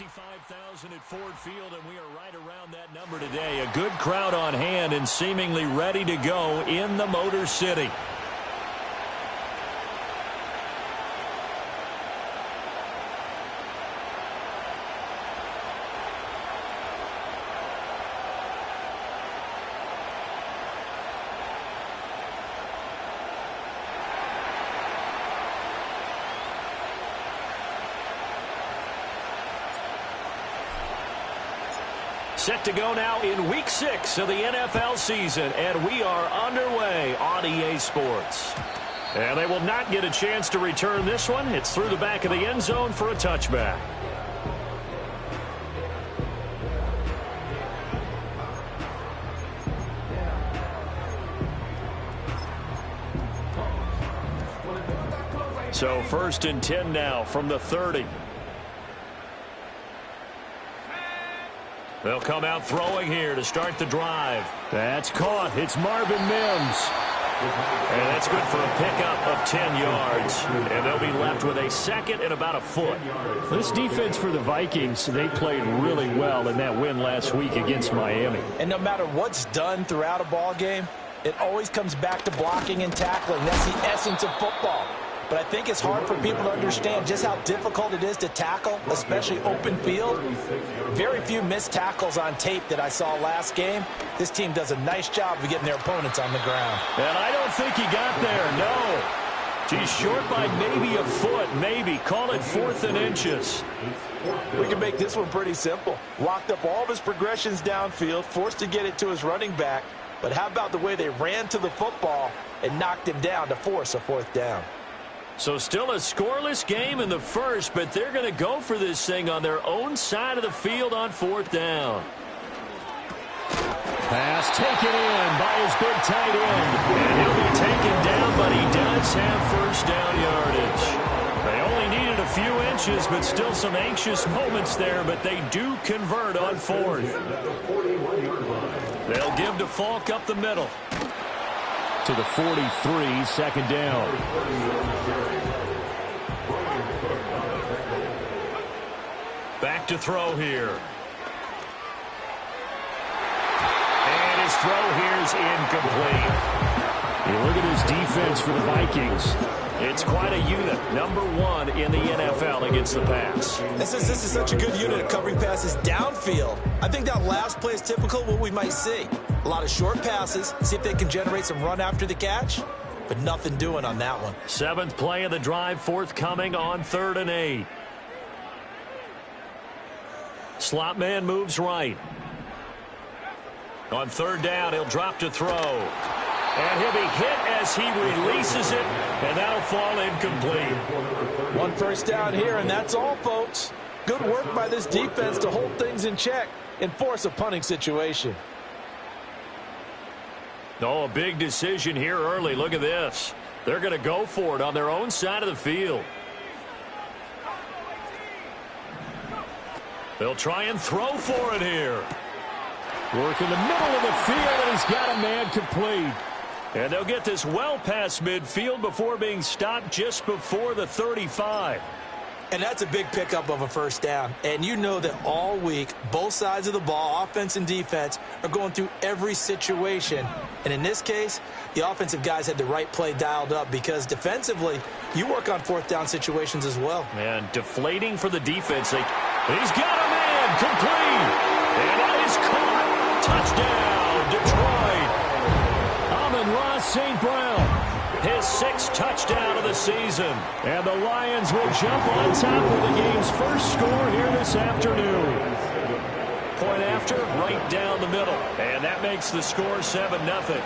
65,000 at Ford Field, and we are right around that number today. A good crowd on hand and seemingly ready to go in the Motor City. Set to go now in Week 6 of the NFL season, and we are underway on EA Sports. And they will not get a chance to return this one. It's through the back of the end zone for a touchback. So 1st and 10 now from the 30. They'll come out throwing here to start the drive. That's caught. It's Marvin Mims. And that's good for a pickup of 10 yards. And they'll be left with a second and about a foot. This defense for the Vikings, they played really well in that win last week against Miami. And no matter what's done throughout a ball game, it always comes back to blocking and tackling. That's the essence of football. But I think it's hard for people to understand just how difficult it is to tackle, especially open field. Very few missed tackles on tape that I saw last game. This team does a nice job of getting their opponents on the ground. And I don't think he got there, no. He's short by maybe a foot, maybe. Call it 4th and inches. We can make this one pretty simple. Locked up all of his progressions downfield, forced to get it to his running back. But how about the way they ran to the football and knocked him down to force a 4th down? So still a scoreless game in the first, but they're going to go for this thing on their own side of the field on 4th down. Pass taken in by his big tight end. And he'll be taken down, but he does have 1st down yardage. They only needed a few inches, but still some anxious moments there, but they do convert on 4th. They'll give to Falk up the middle. To the 43, 2nd down. Back to throw here. And his throw here's incomplete. You look at his defense for the Vikings. It's quite a unit. #1 in the NFL against the pass. This is such a good unit of covering passes downfield. I think that last play is typical of what we might see. A lot of short passes, see if they can generate some run after the catch, but nothing doing on that one. 7th play of the drive forthcoming on 3rd and 8. Slot man moves right. On 3rd down, he'll drop to throw. And he'll be hit as he releases it, and that'll fall incomplete. 1 first down here, and that's all, folks. Good work by this defense to hold things in check and force a punting situation. Oh, a big decision here early. Look at this. They're going to go for it on their own side of the field. They'll try and throw for it here. Work in the middle of the field, and he's got a man complete. And they'll get this well past midfield before being stopped just before the 35. And that's a big pickup of a 1st down. And you know that all week, both sides of the ball, offense and defense, are going through every situation. And in this case, the offensive guys had the right play dialed up because defensively, you work on 4th down situations as well. And deflating for the defense. He's got a man complete. And that is caught. Touchdown, Detroit. Amon-Ra St. Brown. His 6th touchdown of the season. And the Lions will jump on top of the game's first score here this afternoon. Point after, right down the middle. And that makes the score 7-0.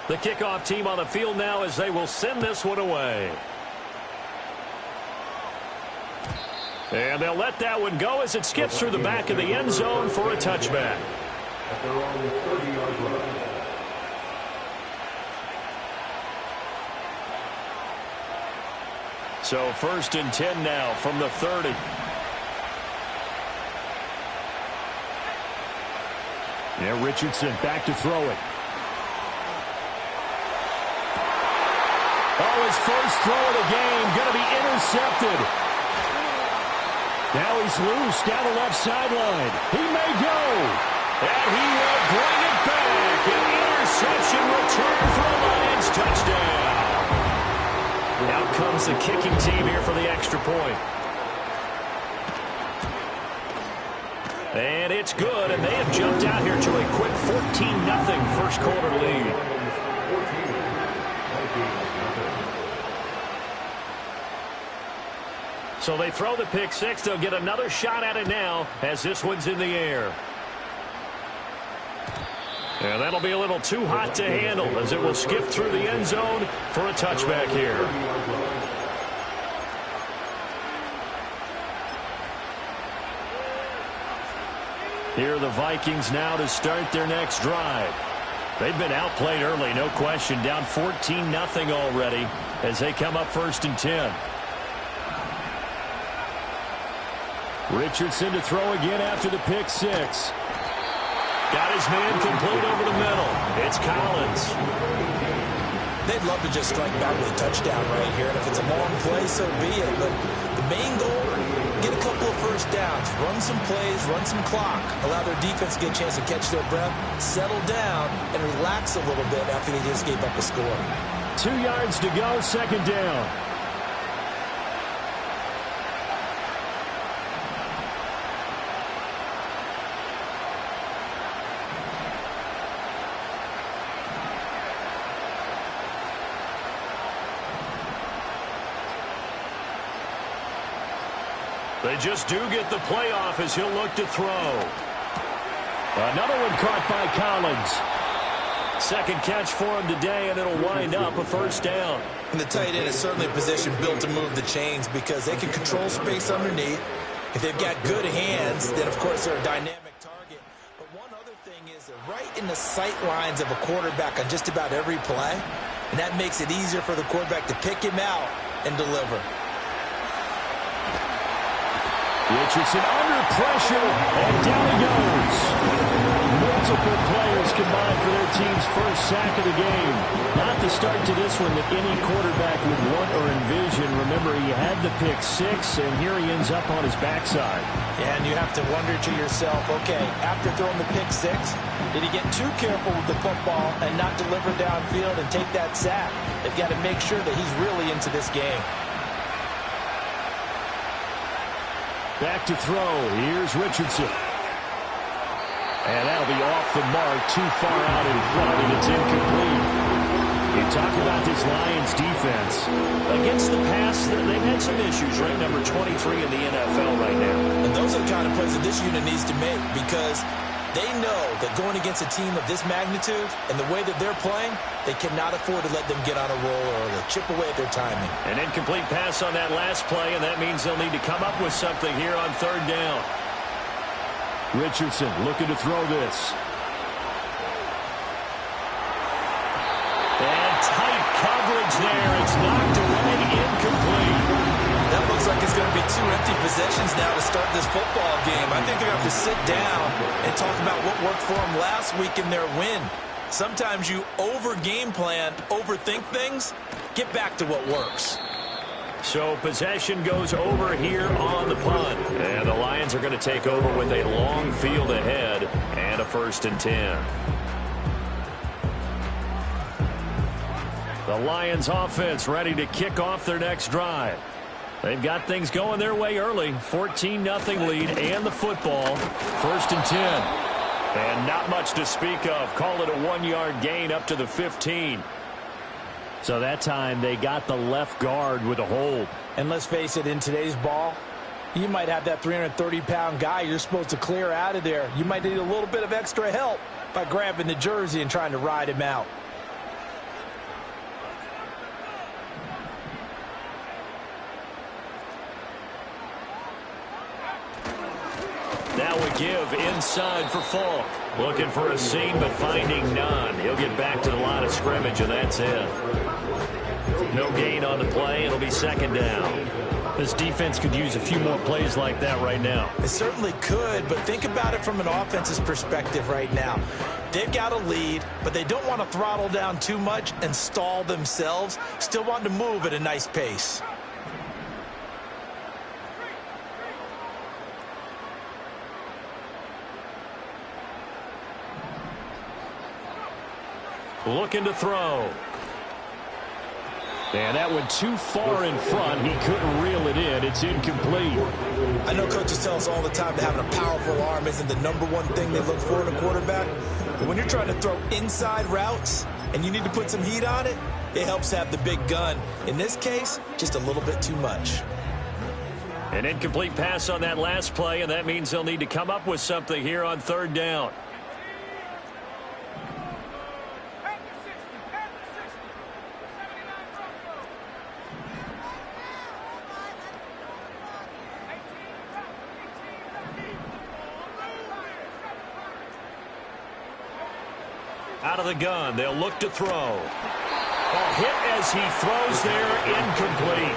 The kickoff team on the field now as they will send this one away. And they'll let that one go as it skips through the back of the end zone for a touchback. At their own 30-yard line. So 1st and 10 now from the 30. Yeah, Richardson back to throw it. Oh, his first throw of the game going to be intercepted. Now he's loose down the left sideline. He may go. And he will bring it back. An interception return for a Lions touchdown. Out comes the kicking team here for the extra point. And it's good, and they have jumped out here to a quick 14-0 first quarter lead. So they throw the pick six. They'll get another shot at it now as this one's in the air. And that'll be a little too hot to handle as it will skip through the end zone for a touchback here. Here are the Vikings now to start their next drive. They've been outplayed early, no question. Down 14-0 already as they come up 1st and 10. Richardson to throw again after the pick six. Got his man complete over the middle. It's Collins. They'd love to just strike back with a touchdown right here. And if it's a long play, so be it. But the main goal, get a couple of first downs. Run some plays, run some clock. Allow their defense to get a chance to catch their breath, settle down, and relax a little bit after they just gave up a score. 2 yards to go, 2nd down. They just do get the playoff as he'll look to throw. Another one caught by Collins. Second catch for him today, and it'll wind up a 1st down. And the tight end is certainly a position built to move the chains because they can control space underneath. If they've got good hands, then, of course, they're a dynamic target. But one other thing is they're right in the sight lines of a quarterback on just about every play, and that makes it easier for the quarterback to pick him out and deliver. Richardson under pressure, and down he goes. Multiple players combined for their team's first sack of the game. Not the start to this one that any quarterback would want or envision. Remember, he had the pick six, and here he ends up on his backside. Yeah, and you have to wonder to yourself, okay, after throwing the pick six, did he get too careful with the football and not deliver downfield and take that sack? They've got to make sure that he's really into this game. Back to throw. Here's Richardson. And that'll be off the mark, too far out in front, and it's incomplete. You talk about this Lions defense. Against the pass, they've had some issues, right? Number 23 in the NFL right now. And those are the kind of plays that this unit needs to make because they know that going against a team of this magnitude and the way that they're playing, they cannot afford to let them get on a roll early, chip away at their timing. An incomplete pass on that last play, and that means they'll need to come up with something here on 3rd down. Richardson looking to throw this. And tight coverage there. It's knocked away, incomplete. That looks like it's going to be 2 empty possessions now to start this football game. I think they're going to have to sit down and talk about what worked for them last week in their win. Sometimes you over-game plan, overthink things. Get back to what works. So possession goes over here on the punt. And the Lions are going to take over with a long field ahead and a 1st and 10. The Lions offense ready to kick off their next drive. They've got things going their way early. 14-0 lead and the football. 1st and 10. And not much to speak of. Call it a 1-yard gain up to the 15. So that time they got the left guard with a hold. And let's face it, in today's ball, you might have that 330-pound guy you're supposed to clear out of there. You might need a little bit of extra help by grabbing the jersey and trying to ride him out. Now we give inside for Falk. Looking for a seam, but finding none. He'll get back to the line of scrimmage, and that's it. No gain on the play. It'll be second down. This defense could use a few more plays like that right now. It certainly could, but think about it from an offense's perspective right now. They've got a lead, but they don't want to throttle down too much and stall themselves. Still want to move at a nice pace. Looking to throw. And that went too far in front. He couldn't reel it in. It's incomplete. I know coaches tell us all the time that having a powerful arm isn't the #1 thing they look for in a quarterback. But when you're trying to throw inside routes and you need to put some heat on it, it helps have the big gun. In this case, just a little bit too much. An incomplete pass on that last play, and that means they'll need to come up with something here on third down. Out of the gun, they'll look to throw. A hit as he throws there, incomplete.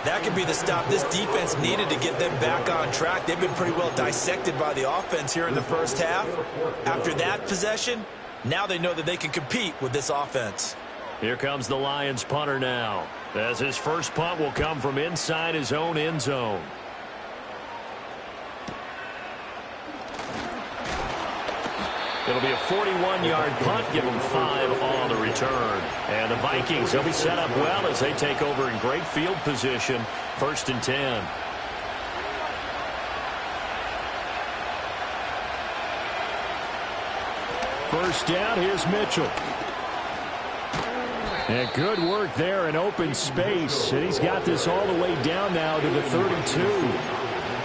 That could be the stop this defense needed to get them back on track. They've been pretty well dissected by the offense here in the first half. After that possession, now they know that they can compete with this offense. Here comes the Lions punter now, as his first punt will come from inside his own end zone. It'll be a 41-yard punt, give them 5 on the return. And the Vikings, they'll be set up well as they take over in great field position, 1st and 10. First down, here's Mitchell. And good work there in open space. And he's got this all the way down now to the 32.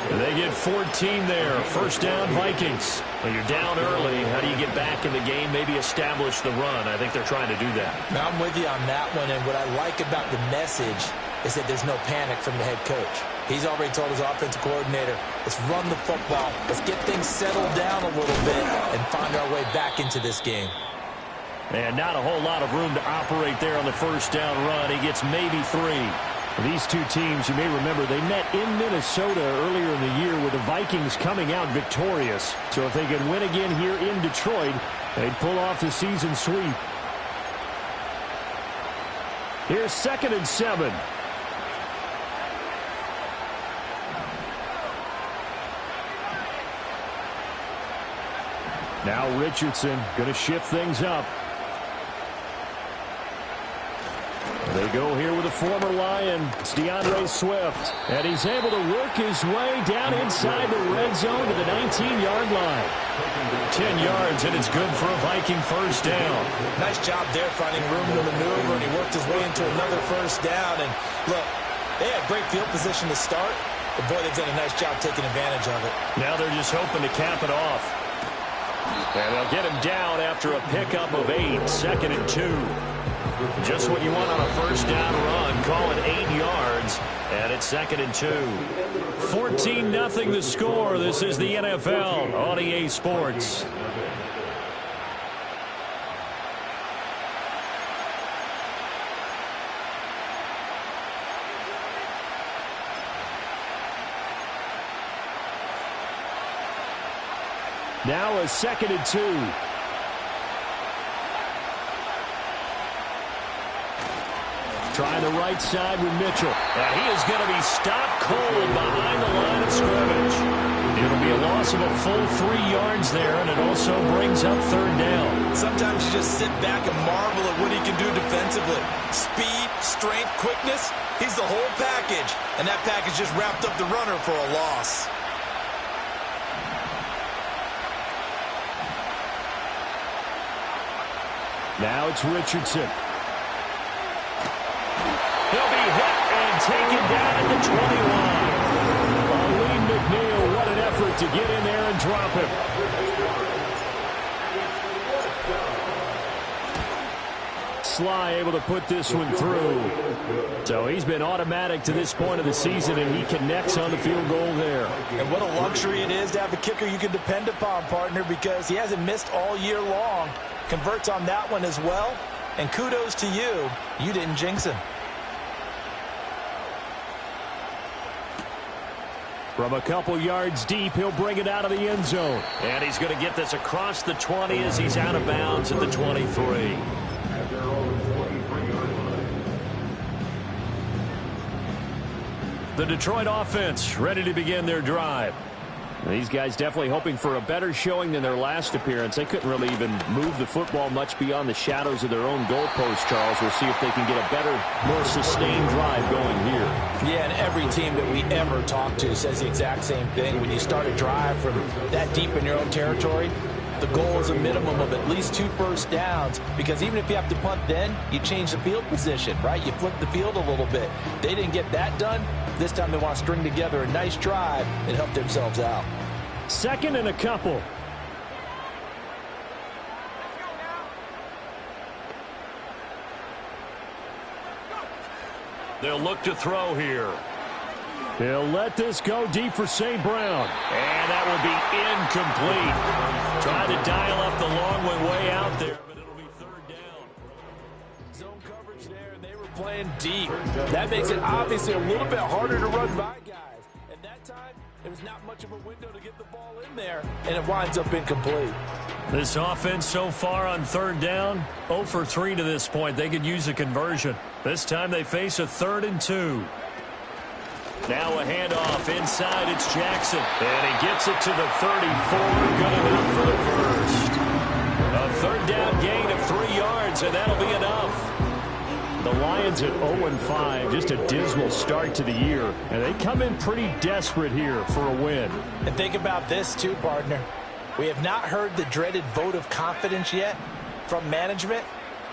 And they get 14 there. First down, Vikings. Well, you're down early. How do you get back in the game, maybe establish the run? I think they're trying to do that. Now, I'm with you on that one, and what I like about the message is that there's no panic from the head coach. He's already told his offensive coordinator, let's run the football, let's get things settled down a little bit and find our way back into this game. And not a whole lot of room to operate there on the first down run. He gets maybe 3. These two teams, you may remember, they met in Minnesota earlier in the year with the Vikings coming out victorious. So if they can win again here in Detroit, they'd pull off the season sweep. Here's 2nd and 7. Now Richardson going to shift things up. They go here with a former Lion. It's DeAndre Swift. And he's able to work his way down inside the red zone to the 19-yard line. 10 yards, and it's good for a Viking first down. Nice job there finding room to maneuver, and he worked his way into another first down. And look, they had great field position to start, but boy, they've done a nice job taking advantage of it. Now they're just hoping to cap it off. And they'll get him down after a pickup of 8, 2nd and 2. Just what you want on a first down run. Call it 8 yards, and it's 2nd and 2. 14-0 the score. This is the NFL on EA Sports. Now a 2nd and 2. Trying the right side with Mitchell. And he is going to be stopped cold behind the line of scrimmage. It'll be a loss of a full 3 yards there, and it also brings up 3rd down. Sometimes you just sit back and marvel at what he can do defensively. Speed, strength, quickness, he's the whole package. And that package just wrapped up the runner for a loss. Now it's Richardson. He'll be hit and taken down at the 20 line. Lee McNeil, what an effort to get in there and drop him. Sly able to put this one through. So he's been automatic to this point of the season, and he connects on the field goal there. And what a luxury it is to have a kicker you can depend upon, partner, because he hasn't missed all year long. Converts on that one as well. And kudos to you. You didn't jinx him. From a couple yards deep, he'll bring it out of the end zone. And he's going to get this across the 20 as he's out of bounds at the 23. The Detroit offense ready to begin their drive. These guys definitely hoping for a better showing than their last appearance. They couldn't really even move the football much beyond the shadows of their own goalpost, Charles. We'll see if they can get a better, more sustained drive going here. Yeah, and every team that we ever talk to says the exact same thing. When you start a drive from that deep in your own territory, the goal is a minimum of at least 2 first downs, because even if you have to punt then, you change the field position, right? You flip the field a little bit. They didn't get that done. This time they want to string together a nice drive and help themselves out. 2nd and a couple. They'll look to throw here. They'll let this go deep for St. Brown. And that will be incomplete. Trying to dial up the long one way out there, but it'll be 3rd down. Zone coverage there, and they were playing deep. That makes it obviously a little bit harder to run by guys. And that time, there was not much of a window to get the ball in there, and it winds up incomplete. This offense so far on 3rd down, 0 for 3 to this point. They could use a conversion. This time they face a 3rd and 2. Now a handoff inside. It's Jackson. And he gets it to the 34. Good enough for the first. A 3rd down gain of 3 yards, and that'll be enough. The Lions at 0-5, just a dismal start to the year. And they come in pretty desperate here for a win. And think about this too, partner. We have not heard the dreaded vote of confidence yet from management.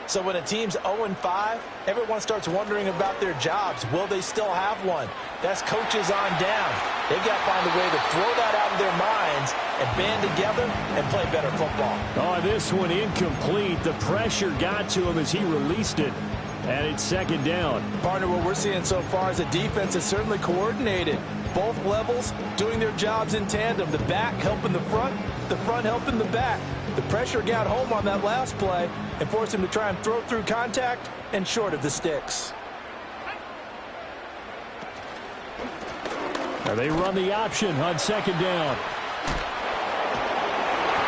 So when a team's 0-5, everyone starts wondering about their jobs. Will they still have one? That's coaches on down. They've got to find a way to throw that out of their minds and band together and play better football. Oh, this one incomplete. The pressure got to him as he released it. And it's 2nd down. Partner, what we're seeing so far is a defense is certainly coordinated. Both levels doing their jobs in tandem. The back helping the front helping the back. The pressure got home on that last play and forced him to try and throw through contact and short of the sticks. Now they run the option on 2nd down.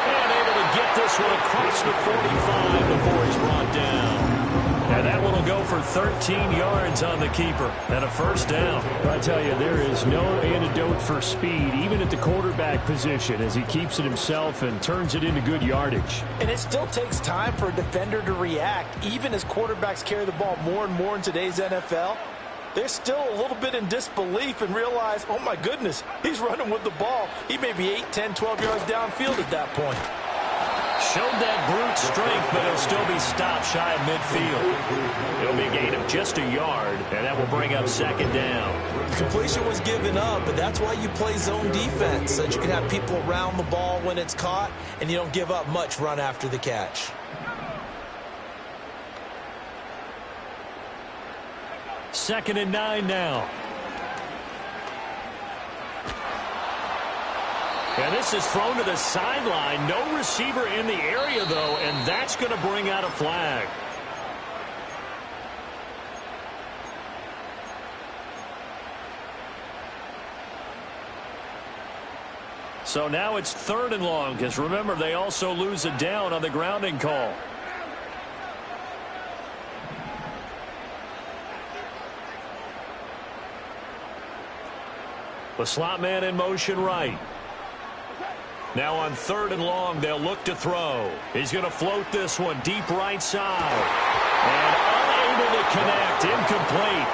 And able to get this one across the 45 before he's brought down. And that one will go for 13 yards on the keeper and a 1st down. I tell you, there is no antidote for speed, even at the quarterback position, as he keeps it himself and turns it into good yardage. And it still takes time for a defender to react. Even as quarterbacks carry the ball more and more in today's NFL, they're still a little bit in disbelief and realize, oh my goodness, he's running with the ball. He may be 8, 10, 12 yards downfield at that point. Showed that brute strength, but he'll still be stopped shy of midfield. It'll be a gain of just a yard, and that will bring up 2nd down. Completion was given up, but that's why you play zone defense, so that you can have people around the ball when it's caught, and you don't give up much run after the catch. Second and 9 now. And this is thrown to the sideline. No receiver in the area, though, and that's going to bring out a flag. So now it's 3rd and long, because remember, they also lose a down on the grounding call. The slot man in motion right. Now on 3rd and long, they'll look to throw. He's going to float this one deep right side. And unable to connect. Incomplete.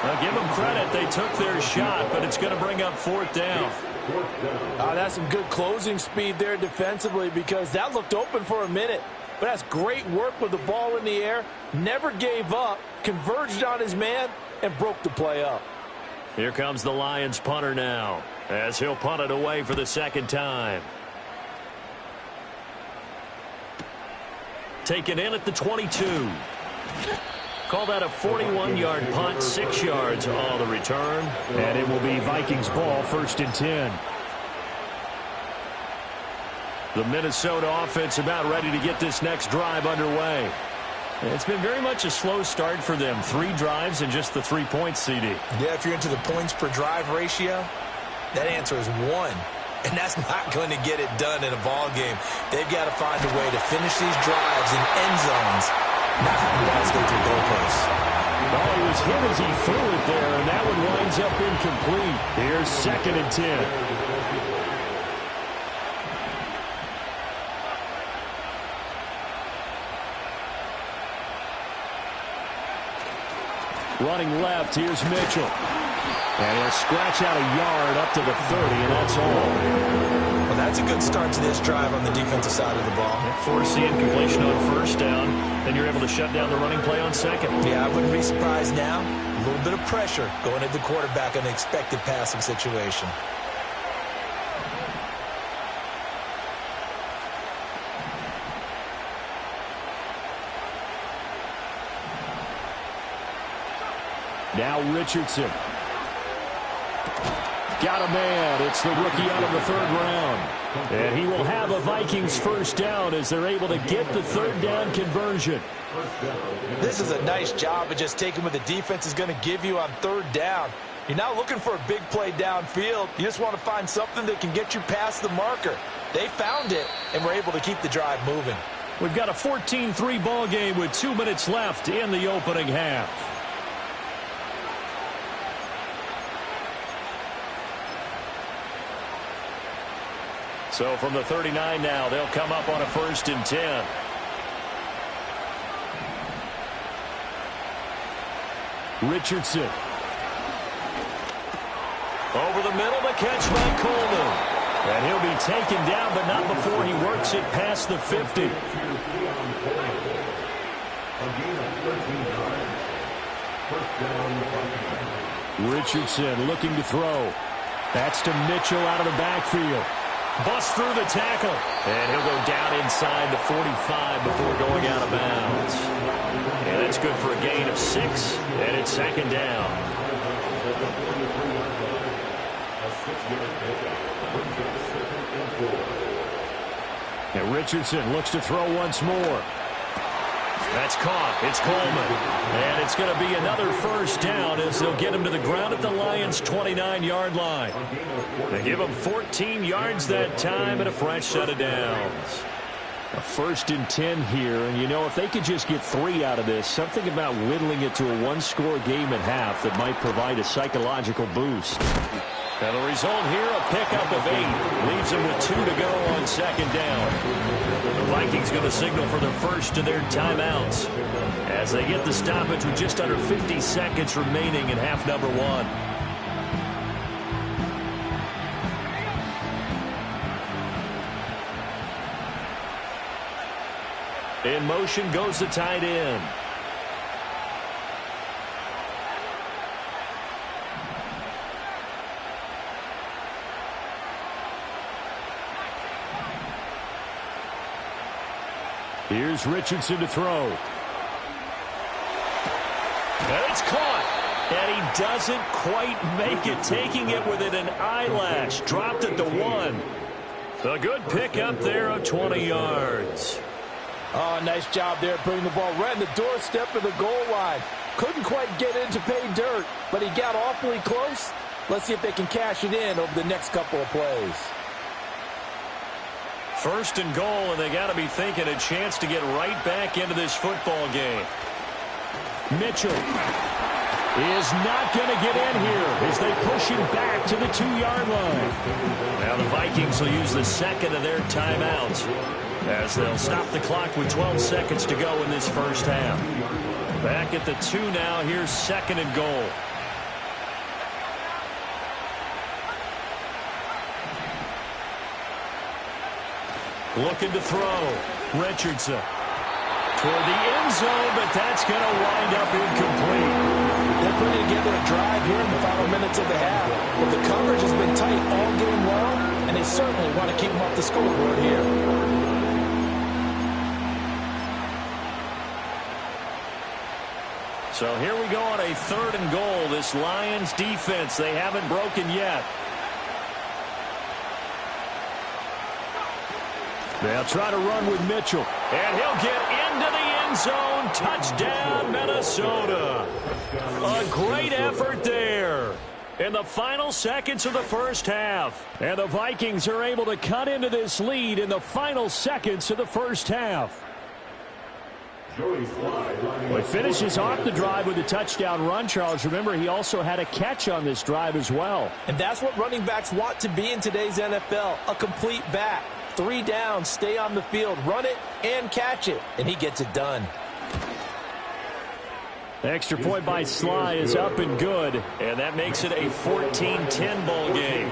Now give them credit. They took their shot, but it's going to bring up 4th down. That's some good closing speed there defensively, because that looked open for a minute. But that's great work with the ball in the air. Never gave up. Converged on his man and broke the play up. Here comes the Lions punter now, as he'll punt it away for the 2nd time. Taken in at the 22. Call that a 41-yard punt, 6 yards on the return. And it will be Vikings ball, 1st and 10. The Minnesota offense about ready to get this next drive underway. It's been very much a slow start for them. 3 drives and just the 3 points, CD. Yeah, if you're into the points per drive ratio, That answer is one. And that's not going to get it done in a ball game. They've got to find a way to finish these drives in end zones, not have the balls go through goalposts. Oh, he was hit as he threw it there, and that one winds up incomplete. Here's 2nd and 10. Running left, here's Mitchell. And he'll scratch out a yard up to the 30, and that's all. Well, that's a good start to this drive on the defensive side of the ball. Force the incompletion on 1st down. Then you're able to shut down the running play on 2nd. Yeah, I wouldn't be surprised now. A little bit of pressure going at the quarterback in an expected passing situation. Now Richardson. Got a man. It's the rookie out of the 3rd round. And he will have a Vikings 1st down as they're able to get the 3rd down conversion. This is a nice job of just taking what the defense is going to give you on 3rd down. You're not looking for a big play downfield. You just want to find something that can get you past the marker. They found it and were able to keep the drive moving. We've got a 14-3 ball game with 2 minutes left in the opening half. So from the 39 now, they'll come up on a 1st and 10. Richardson. Over the middle, the catch by Coleman. And he'll be taken down, but not before he works it past the 50. Richardson looking to throw. That's to Mitchell out of the backfield. Bust through the tackle. And he'll go down inside the 45 before going out of bounds. And that's good for a gain of 6, and it's 2nd down. And Richardson looks to throw once more. That's caught. It's Coleman. And it's going to be another 1st down as they'll get him to the ground at the Lions' 29-yard line. They give him 14 yards that time and a fresh set of downs. A 1st and 10 here, and you know, if they could just get 3 out of this, something about whittling it to a 1-score game at half that might provide a psychological boost. And the result here, a pickup of 8. Leaves them with 2 to go on 2nd down. The Vikings going to signal for their first of their timeouts as they get the stoppage with just under 50 seconds remaining in half number 1. In motion goes the tight end. Here's Richardson to throw. And it's caught. And he doesn't quite make it, taking it within an eyelash. Dropped it to 1. A good pickup there of 20 yards. Oh, nice job there bringing the ball right in the doorstep of the goal line. Couldn't quite get in to pay dirt, but he got awfully close. Let's see if they can cash it in over the next couple of plays. 1st and goal, and they got to be thinking a chance to get right back into this football game. Mitchell is not going to get in here as they push him back to the 2-yard line. Now the Vikings will use the 2nd of their timeouts as they'll stop the clock with 12 seconds to go in this 1st half. Back at the 2 now. Here's 2nd and goal. Looking to throw. Richardson toward the end zone, but that's going to wind up incomplete. They're putting together a drive here in the final minutes of the half. But the coverage has been tight all game long, and they certainly want to keep them off the scoreboard here. So here we go on a 3rd and goal. This Lions defense, they haven't broken yet. They'll try to run with Mitchell. And he'll get into the end zone. Touchdown, Minnesota. A great effort there. in the final seconds of the first half. And the Vikings are able to cut into this lead in the final seconds of the first half. Well, he finishes off the drive with a touchdown run, Charles. Remember, he also had a catch on this drive as well. And that's what running backs want to be in today's NFL, a complete back. 3 downs, stay on the field, run it, and catch it. And he gets it done. The extra point by Sly is up and good. And that makes it a 14-10 ball game.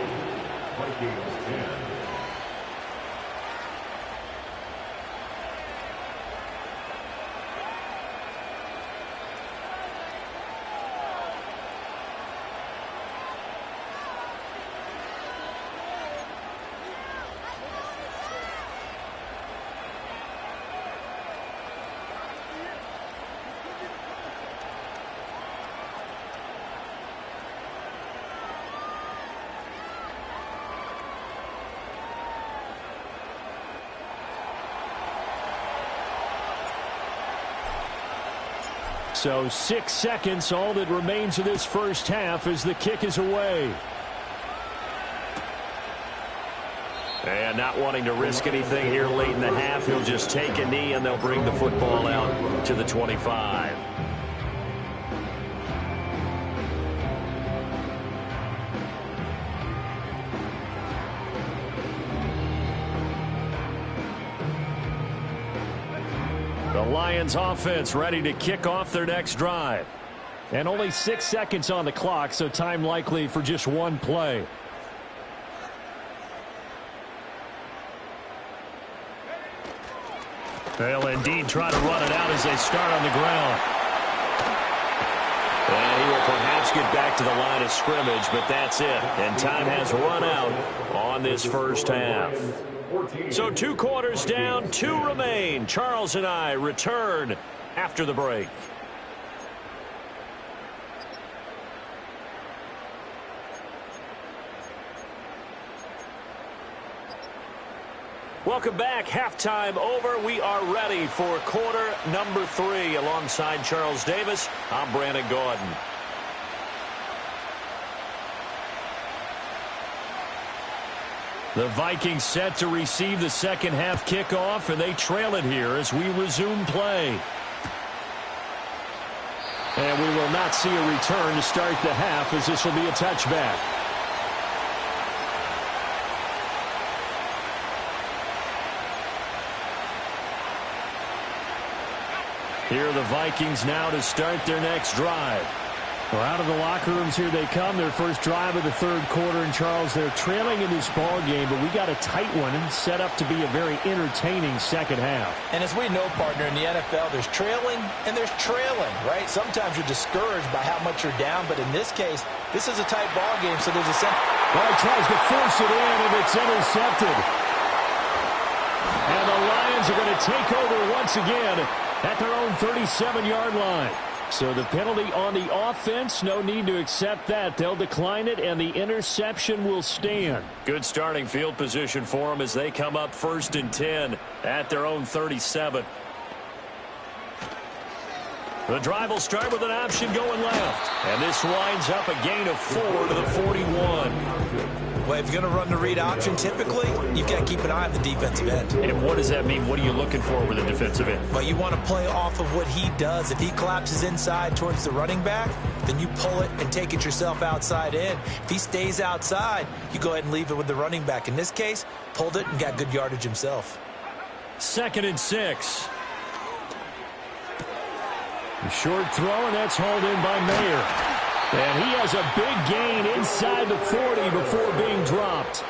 So 6 seconds, all that remains of this first half as the kick is away. And not wanting to risk anything here late in the half, he'll just take a knee and they'll bring the football out to the 25. The Lions offense ready to kick off their next drive. And only 6 seconds on the clock, so time likely for just one play. They'll indeed try to run it out as they start on the ground. And he will perhaps get back to the line of scrimmage, but that's it. And time has run out on this first half. So 2 quarters down, 2 remain. Charles and I return after the break. Welcome back. Halftime over. We are ready for quarter number 3. Alongside Charles Davis, I'm Brandon Gordon. The Vikings set to receive the second half kickoff, and they trail it here as we resume play. And we will not see a return to start the half, as this will be a touchback. Here are the Vikings now to start their next drive. Well, out of the locker rooms here they come. Their first drive of the third quarter. And, Charles, they're trailing in this ball game, but we got a tight one and set up to be a very entertaining second half. And as we know, partner, in the NFL, there's trailing and there's trailing, right? Sometimes you're discouraged by how much you're down, but in this case, this is a tight ball game, so there's a sense. Well, he tries to force it in, and it's intercepted. And the Lions are going to take over once again at their own 37-yard line. So the penalty on the offense, no need to accept that. They'll decline it, and the interception will stand. Good starting field position for them as they come up 1st and 10 at their own 37. The drive will start with an option going left. And this winds up a gain of 4 to the 41. Well, if you're going to run the read option, typically, you've got to keep an eye on the defensive end. And what does that mean? What are you looking for with the defensive end? Well, you want to play off of what he does. If he collapses inside towards the running back, then you pull it and take it yourself outside in. If he stays outside, you go ahead and leave it with the running back. In this case, pulled it and got good yardage himself. 2nd and 6. A short throw, and that's hauled in by Mayer. And he has a big gain inside the 40 before being dropped.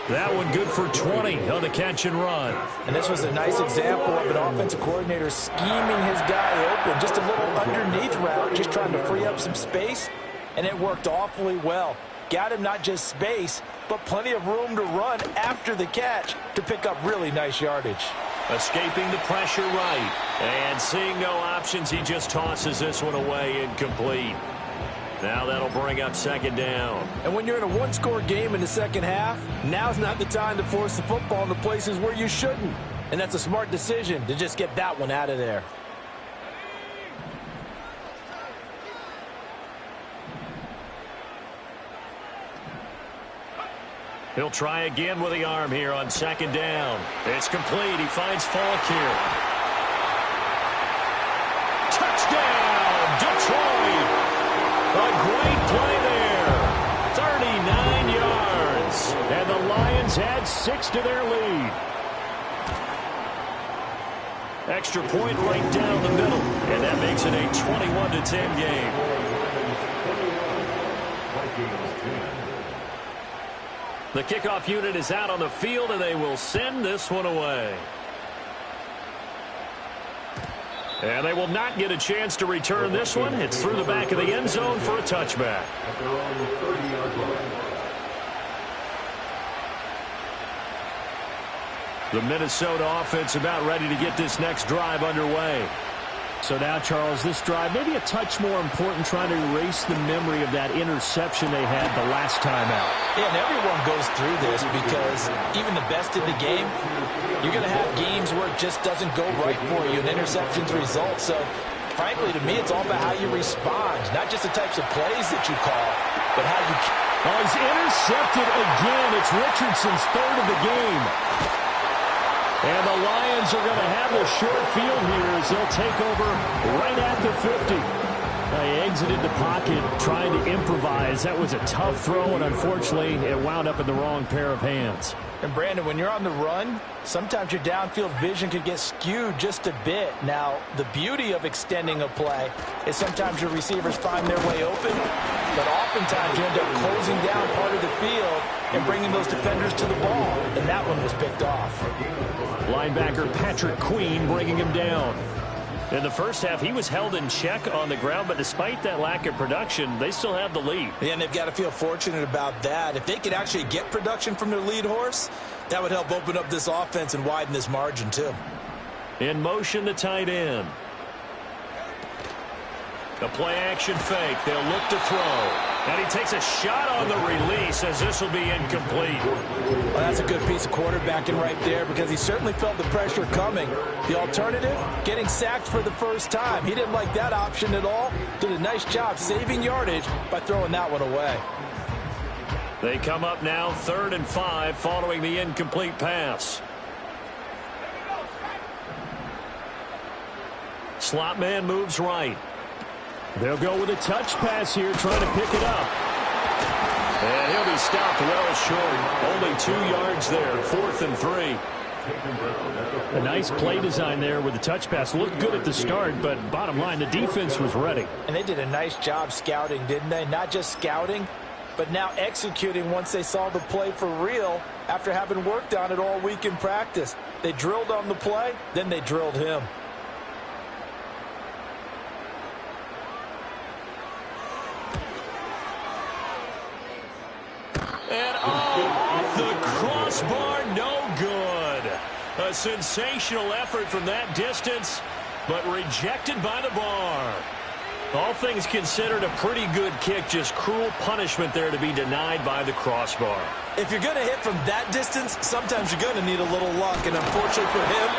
That one good for 20 on the catch and run. And this was a nice example of an offensive coordinator scheming his guy open. Just a little underneath route, just trying to free up some space. And it worked awfully well. Got him not just space, but plenty of room to run after the catch to pick up really nice yardage. Escaping the pressure right. And seeing no options, he just tosses this one away incomplete. Now that'll bring up 2nd down. And when you're in a one-score game in the second half, now's not the time to force the football in the places where you shouldn't. And that's a smart decision to just get that one out of there. He'll try again with the arm here on second down. It's complete. He finds Falk here. Touchdown, Detroit! A great play there. 39 yards. And the Lions add 6 to their lead. Extra point right down the middle. And that makes it a 21-10 game. The kickoff unit is out on the field, and they will send this one away. And they will not get a chance to return this one. It's through the back of the end zone for a touchback. The Minnesota offense about ready to get this next drive underway. So now, Charles, this drive maybe a touch more important, trying to erase the memory of that interception they had the last time out. Yeah, and everyone goes through this because even the best in the game, you're going to have games where it just doesn't go right for you, and interceptions result. So, frankly, to me, it's all about how you respond, not just the types of plays that you call, but how you... Oh, he's intercepted again. It's Richardson's third of the game. And the Lions are going to have the short field here as they'll take over right at the 50. He exited the pocket trying to improvise. That was a tough throw, and unfortunately, it wound up in the wrong pair of hands. And, Brandon, when you're on the run, sometimes your downfield vision can get skewed just a bit. Now, the beauty of extending a play is sometimes your receivers find their way open, but oftentimes you end up closing down part of the field and bringing those defenders to the ball, and that one was picked off. Linebacker Patrick Queen bringing him down. In the first half, he was held in check on the ground, but despite that lack of production, they still have the lead. Yeah, and they've got to feel fortunate about that. If they could actually get production from their lead horse, that would help open up this offense and widen this margin, too. In motion, the tight end. The play-action fake. They'll look to throw. And he takes a shot on the release as this will be incomplete. Well, that's a good piece of quarterbacking right there because he certainly felt the pressure coming. The alternative, getting sacked for the first time. He didn't like that option at all. Did a nice job saving yardage by throwing that one away. They come up now 3rd and 5 following the incomplete pass. Slot man moves right. They'll go with a touch pass here, trying to pick it up. And he'll be stopped well short. Only 2 yards there, 4th and 3. A nice play design there with the touch pass. Looked good at the start, but bottom line, the defense was ready. And they did a nice job scouting, didn't they? Not just scouting, but now executing once they saw the play for real after having worked on it all week in practice. They drilled on the play, then they drilled him. And off the crossbar, no good. A sensational effort from that distance, but rejected by the bar. All things considered, a pretty good kick, just cruel punishment there to be denied by the crossbar. If you're going to hit from that distance, sometimes you're going to need a little luck, and unfortunately for him,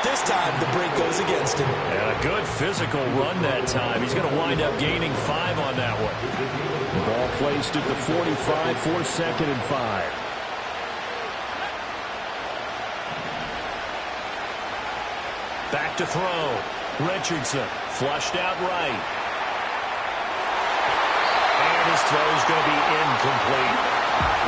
this time the break goes against him. And a good physical run that time. He's going to wind up gaining 5 on that one. Ball placed at the 45 for 2nd and 5. Back to throw. Richardson flushed out right. And his throw is going to be incomplete.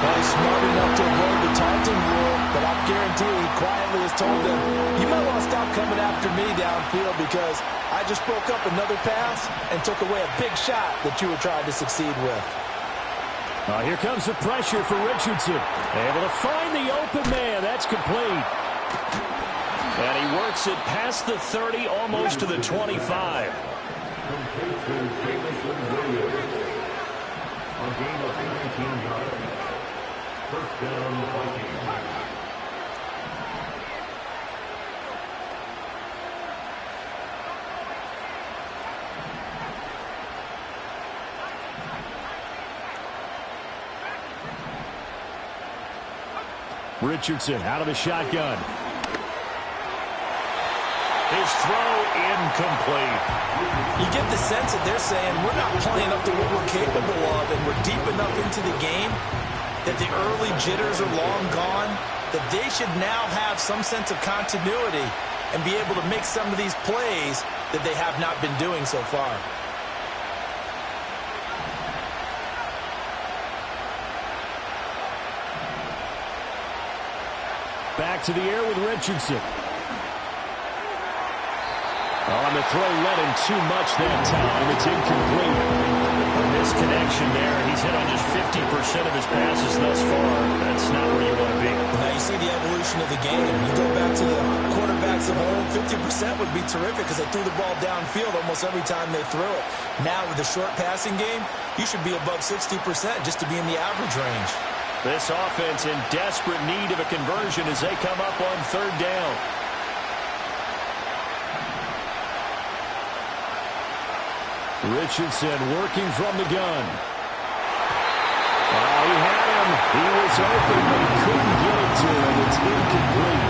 Well, he's smart enough to avoid the taunting rule, but I guarantee you he quietly has told them, you might want to stop coming after me downfield because I just broke up another pass and took away a big shot that you were trying to succeed with. Here comes the pressure for Richardson. Able to find the open man. That's complete. And he works it past the 30, almost to the 25. Richardson out of the shotgun. His throw incomplete. You get the sense that they're saying we're not playing up to what we're capable of and we're deep enough into the game that the early jitters are long gone, that they should now have some sense of continuity and be able to make some of these plays that they have not been doing so far. Back to the air with Richardson. On the throw, led him too much that time. It's incomplete. A misconnection there. He's hit on just 50% of his passes thus far. That's not where you want to be. Now you see the evolution of the game. You go back to the quarterbacks at home, 50% would be terrific because they threw the ball downfield almost every time they threw it. Now with the short passing game, you should be above 60% just to be in the average range. This offense in desperate need of a conversion as they come up on third down. Richardson working from the gun. He had him. He was open, but he couldn't get it to him. It's incomplete.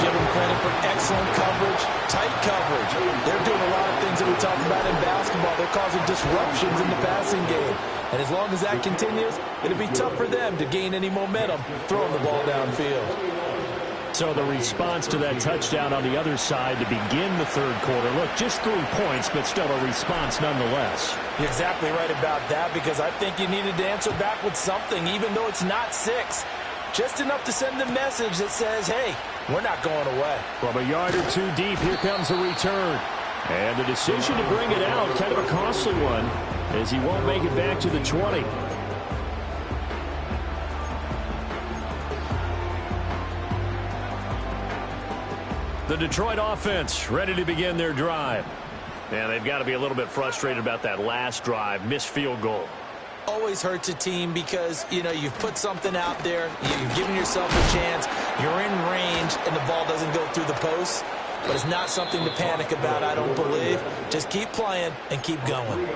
Give him credit for excellent coverage, tight coverage. They're doing a lot of things that we talk about in basketball. They're causing disruptions in the passing game. And as long as that continues, it'll be tough for them to gain any momentum throwing the ball downfield. So the response to that touchdown on the other side to begin the third quarter. Look, just 3 points, but still a response nonetheless. You're exactly right about that because I think you needed to answer back with something, even though it's not 6. Just enough to send the message that says, hey, we're not going away. From a yard or two deep, here comes the return. And the decision to bring it out, kind of a costly one, as he won't make it back to the 20. The Detroit offense ready to begin their drive. And they've got to be a little bit frustrated about that last drive, missed field goal. Always hurts a team because, you know, you've put something out there, you've given yourself a chance, you're in range, and the ball doesn't go through the post. But it's not something to panic about, I don't believe. Just keep playing and keep going.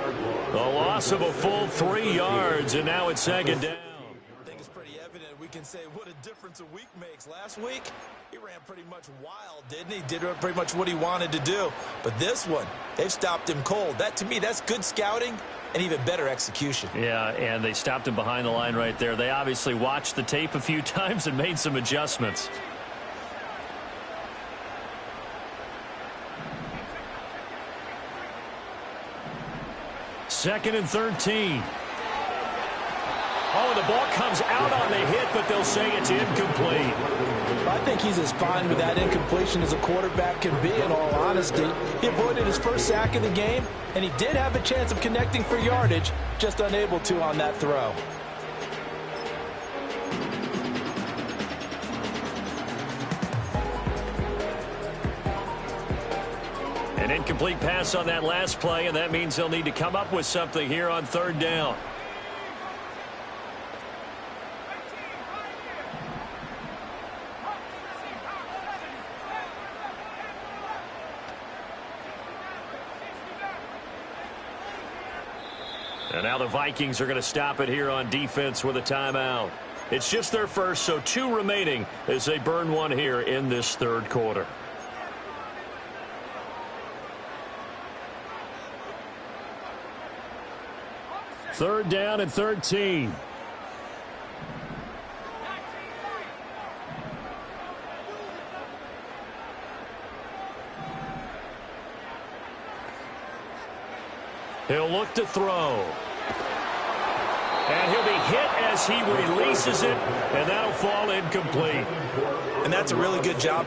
The loss of a full 3 yards, and now it's second down. I think it's pretty evident. We can say what a difference a week makes. Last week, he ran pretty much wild, didn't he? Did pretty much what he wanted to do. But this one, they've stopped him cold. That, to me, that's good scouting and even better execution. Yeah, and they stopped him behind the line right there. They obviously watched the tape a few times and made some adjustments. Second and 13. Oh, and the ball comes out on the hit, but they'll say it's incomplete. I think he's as fine with that incompletion as a quarterback can be, in all honesty. He avoided his first sack of the game, and he did have a chance of connecting for yardage, just unable to on that throw. An incomplete pass on that last play, and that means they'll need to come up with something here on third down. And now the Vikings are going to stop it here on defense with a timeout. It's just their first, so 2 remaining as they burn one here in this third quarter. Third down and 13. He'll look to throw. And he'll be hit as he releases it, and that'll fall incomplete. And that's a really good job.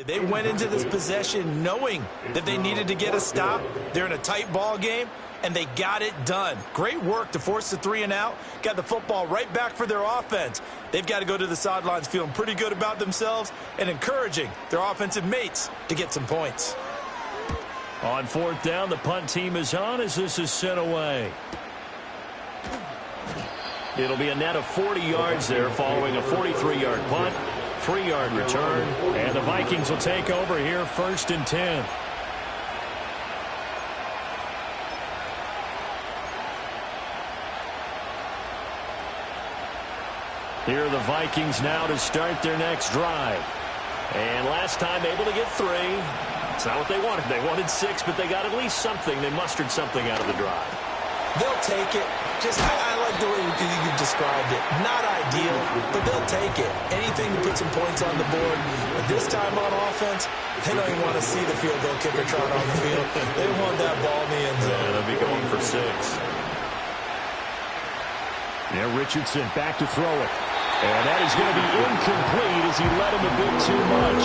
They went into this possession knowing that they needed to get a stop. They're in a tight ball game, and they got it done. Great work to force the 3 and out. Got the football right back for their offense. They've got to go to the sidelines feeling pretty good about themselves and encouraging their offensive mates to get some points. On fourth down, the punt team is on as this is sent away. It'll be a net of 40 yards there following a 43-yard punt. 3-yard return, and the Vikings will take over here, 1st and 10. Here are the Vikings now to start their next drive. And last time able to get 3. It's not what they wanted. They wanted 6, but they got at least something. They mustered something out of the drive. They'll take it. I like the way you described it. Not ideal, but they'll take it. Anything to put some points on the board. But this time on offense, they don't even want to see the field goal kicker trot on the field. They want that ball in the end zone. Yeah, they'll be going for 6. Now Richardson back to throw it. And that is going to be incomplete as he led him a bit too much.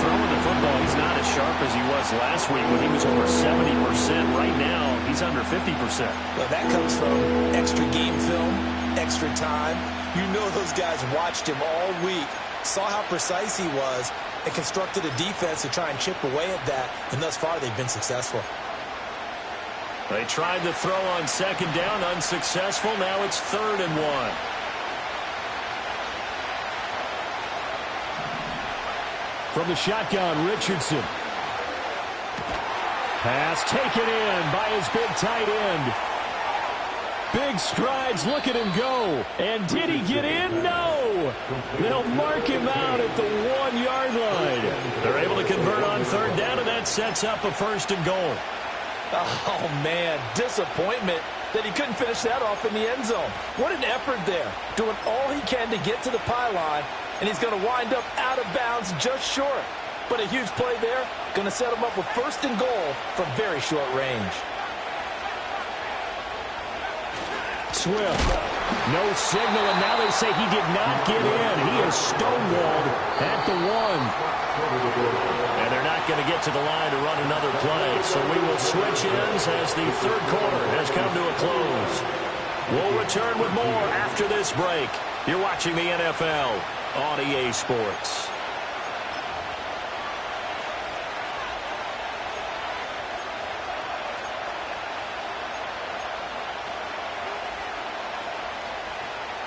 Throwing the football, he's not as sharp as he was last week when he was over 70%. Right now, he's under 50%. Well, that comes from extra game film, extra time. You know those guys watched him all week, saw how precise he was, and constructed a defense to try and chip away at that, and thus far they've been successful. They tried to throw on 2nd down, unsuccessful. Now it's 3rd and 1. From the shotgun, Richardson. Pass taken in by his big tight end. Big strides, look at him go. And did he get in? No. They'll mark him out at the 1-yard line. They're able to convert on 3rd down, and that sets up a 1st and goal. Oh, man, disappointment that he couldn't finish that off in the end zone. What an effort there, doing all he can to get to the pylon, and he's going to wind up out of bounds just short. But a huge play there, going to set him up with 1st and goal from very short range. Swift, no signal, and now they say he did not get in. He is stonewalled at the 1. And they're not going to get to the line to run another play, so we will switch ends as the 3rd quarter has come to a close. We'll return with more after this break. You're watching the NFL on EA Sports.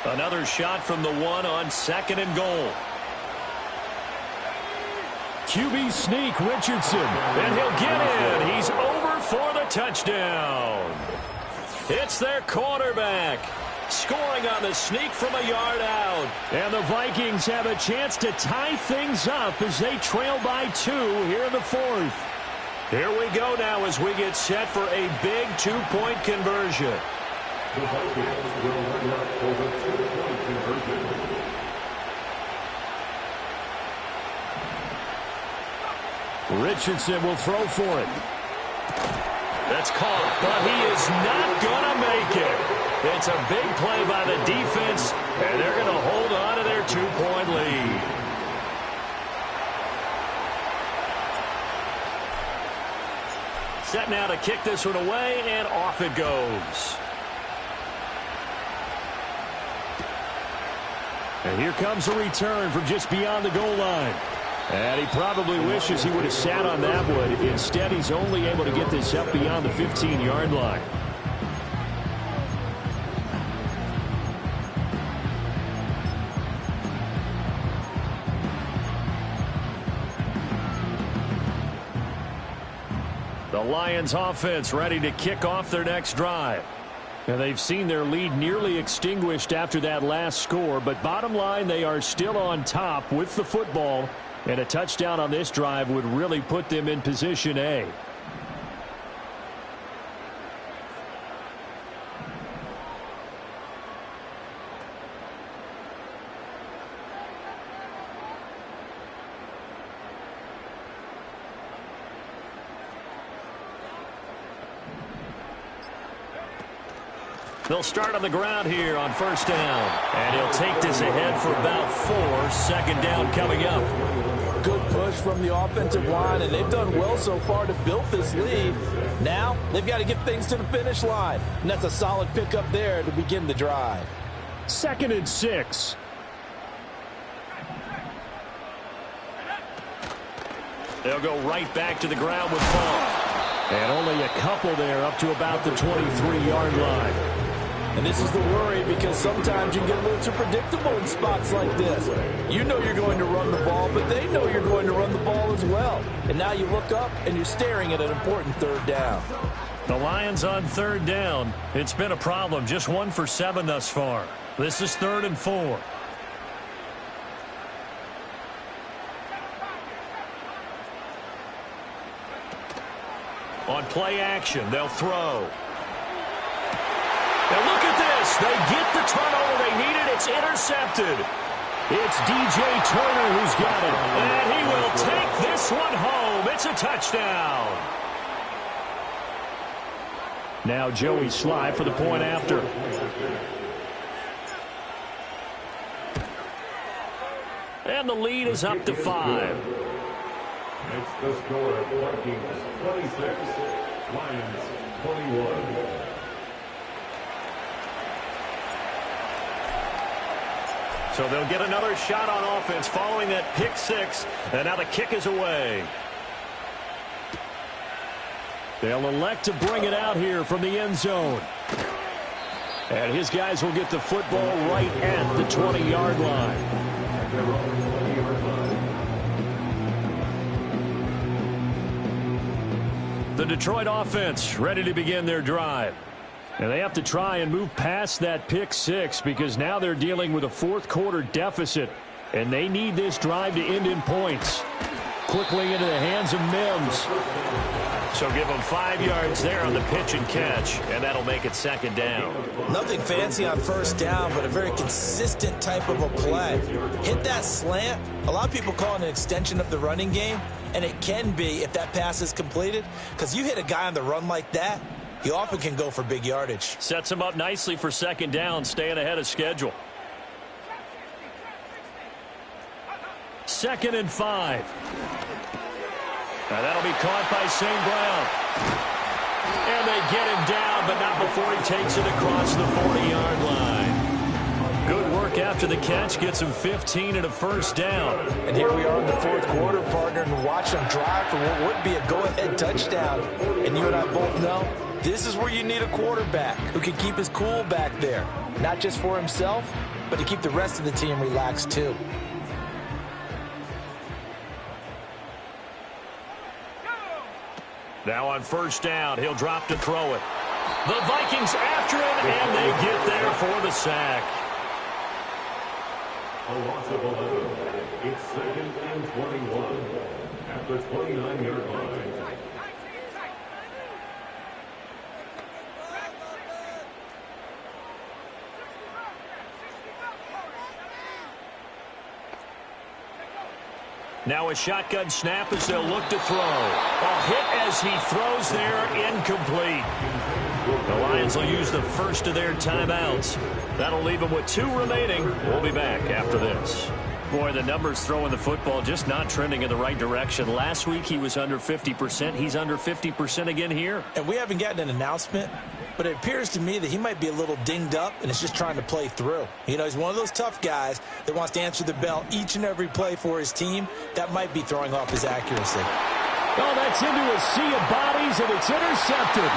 Another shot from the 1 on 2nd and goal. QB sneak, Richardson. And he'll get in. He's over for the touchdown. It's their quarterback scoring on the sneak from a yard out. And the Vikings have a chance to tie things up as they trail by 2 here in the 4th. Here we go now as we get set for a big 2-point conversion. The Vikings will line up for the 2-point conversion. Richardson will throw for it. That's caught, but he is not going to make it. It's a big play by the defense, and they're going to hold on to their 2-point lead. Set now to kick this one away, and off it goes. And here comes a return from just beyond the goal line. And he probably wishes he would have sat on that one. Instead, he's only able to get this up beyond the 15-yard line. The Lions offense ready to kick off their next drive. And they've seen their lead nearly extinguished after that last score. But bottom line, they are still on top with the football. And a touchdown on this drive would really put them in position A. They'll start on the ground here on 1st down. And he'll take this ahead for about 4. 2nd down coming up. Good push from the offensive line, and they've done well so far to build this lead. Now, they've got to get things to the finish line, and that's a solid pickup there to begin the drive. 2nd and 6. They'll go right back to the ground with Funk. And only a couple there up to about the 23-yard line. And this is the worry because sometimes you get a little too predictable in spots like this. You know you're going to run the ball, but they know you're going to run the ball as well. And now you look up and you're staring at an important 3rd down. The Lions on 3rd down. It's been a problem. Just 1 for 7 thus far. This is 3rd and 4. On play action, they'll throw. And look at this. They get the turnover they needed. It's intercepted. It's DJ Turner who's got it. And he will take this one home. It's a touchdown. Now Joey Sly for the point after. And the lead is up to 5. It's the score of Vikings 26, Lions 21. So they'll get another shot on offense following that pick 6. And now the kick is away. They'll elect to bring it out here from the end zone. And his guys will get the football right at the 20-yard line. The Detroit offense ready to begin their drive. And they have to try and move past that pick 6 because now they're dealing with a fourth-quarter deficit. And they need this drive to end in points. Quickly into the hands of Mims. So give them 5 yards there on the pitch and catch, and that'll make it second down. Nothing fancy on first down, but a very consistent type of a play. Hit that slant. A lot of people call it an extension of the running game, and it can be if that pass is completed, because you hit a guy on the run like that, he often can go for big yardage. Sets him up nicely for second down, staying ahead of schedule. 2nd and 5. Now that'll be caught by St. Brown. And they get him down, but not before he takes it across the 40-yard line. Good work after the catch, gets him 15 and a first down. And here we are in the fourth quarter, partner, and watch them drive for what would be a go-ahead touchdown. And you and I both know this is where you need a quarterback who can keep his cool back there. Not just for himself, but to keep the rest of the team relaxed too. Now on first down, he'll drop to throw it. The Vikings after him, and they get there for the sack. A loss of 11. It's 2nd and 21 at the 29-yard line. Now a shotgun snap as they'll look to throw. A hit as he throws there, incomplete. The Lions will use the first of their timeouts. That'll leave them with 2 remaining. We'll be back after this. Boy, the numbers throwing the football just not trending in the right direction. Last week he was under 50%. He's under 50% again here. And we haven't gotten an announcement, but it appears to me that he might be a little dinged up and is just trying to play through. You know, he's one of those tough guys that wants to answer the bell each and every play for his team. That might be throwing off his accuracy. Oh, that's into a sea of bodies, and it's intercepted.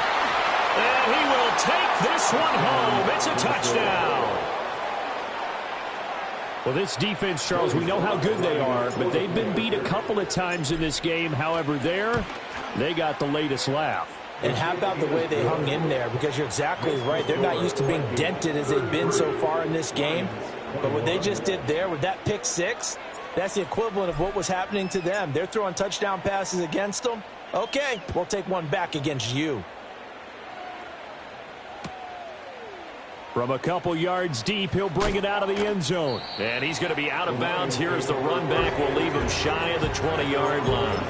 And he will take this one home. It's a touchdown. Well, this defense, Charles, we know how good they are, but they've been beat a couple of times in this game. However, they got the latest laugh. And how about the way they hung in there? Because you're exactly right. They're not used to being dented as they've been so far in this game. But what they just did there with that pick 6, that's the equivalent of what was happening to them. They're throwing touchdown passes against them. Okay, we'll take one back against you. From a couple yards deep, he'll bring it out of the end zone. And he's going to be out of bounds here as the run back will leave him shy of the 20-yard line.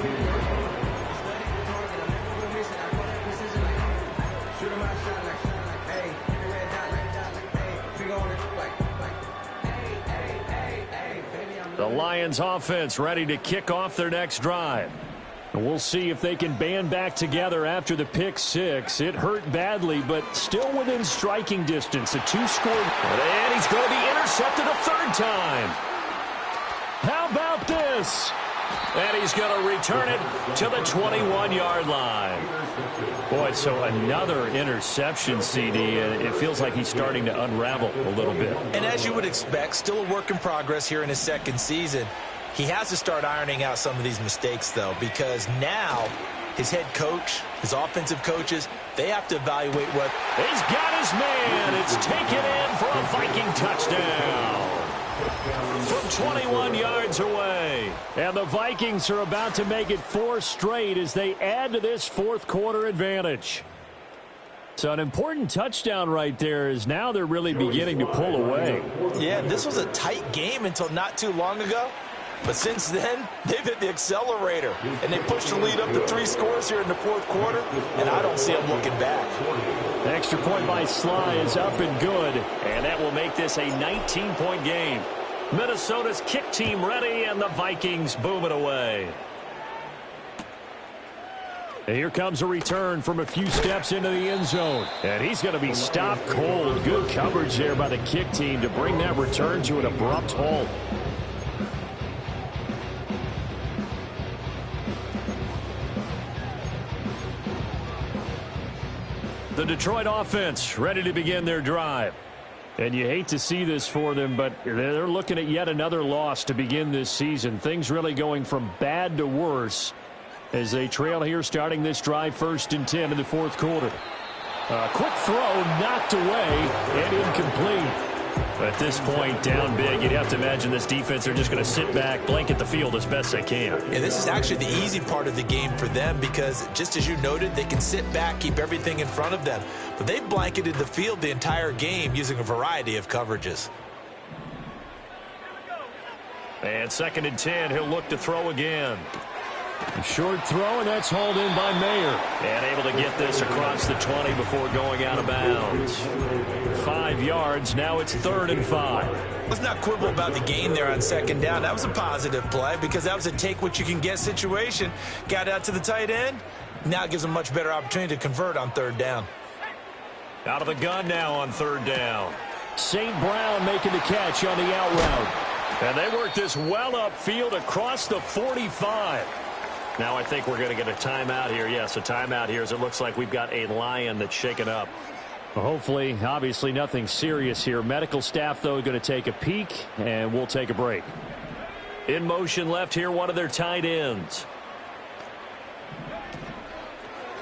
The Lions offense ready to kick off their next drive. And we'll see if they can band back together after the pick 6. It hurt badly, but still within striking distance. A 2-score. And he's going to be intercepted a 3rd time. How about this? And he's going to return it to the 21-yard line. Boy, so another interception, CD, and it feels like he's starting to unravel a little bit. And as you would expect, still a work in progress here in his 2nd season. He has to start ironing out some of these mistakes, though, because now his head coach, his offensive coaches, they have to evaluate what... He's got his man. It's taken in for a Viking touchdown. from 21 yards away. And the Vikings are about to make it 4 straight as they add to this fourth quarter advantage. So an important touchdown right there is now they're really beginning to pull away. Yeah, this was a tight game until not too long ago. But since then, they've hit the accelerator. And they pushed the lead up to 3 scores here in the fourth quarter. And I don't see them looking back. The extra point by Sly is up and good. And that will make this a 19-point game. Minnesota's kick team ready, and the Vikings boom it away. And here comes a return from a few steps into the end zone. And he's going to be stopped cold. Good coverage there by the kick team to bring that return to an abrupt halt. The Detroit offense ready to begin their drive. And you hate to see this for them, but they're looking at yet another loss to begin this season. Things really going from bad to worse as they trail here starting this drive 1st and 10 in the fourth quarter. Quick throw knocked away and incomplete. At this point, down big, you'd have to imagine this defense are just going to sit back, blanket the field as best they can. And this is actually the easy part of the game for them because, just as you noted, they can sit back, keep everything in front of them. But they've blanketed the field the entire game using a variety of coverages. And 2nd and 10, he'll look to throw again. A short throw, and that's hauled in by Mayer. And able to get this across the 20 before going out of bounds. 5 yards, now it's 3rd and 5. Let's not quibble about the gain there on 2nd down. That was a positive play because that was a take-what-you-can-get situation. Got out to the tight end. Now it gives them a much better opportunity to convert on 3rd down. Out of the gun now on 3rd down. St. Brown making the catch on the out route. And they work this well upfield across the 45. Now I think we're going to get a timeout here. Yes, a timeout here as it looks like we've got a Lion that's shaken up. Well, hopefully, obviously nothing serious here. Medical staff, though, going to take a peek, and we'll take a break. In motion left here, one of their tight ends.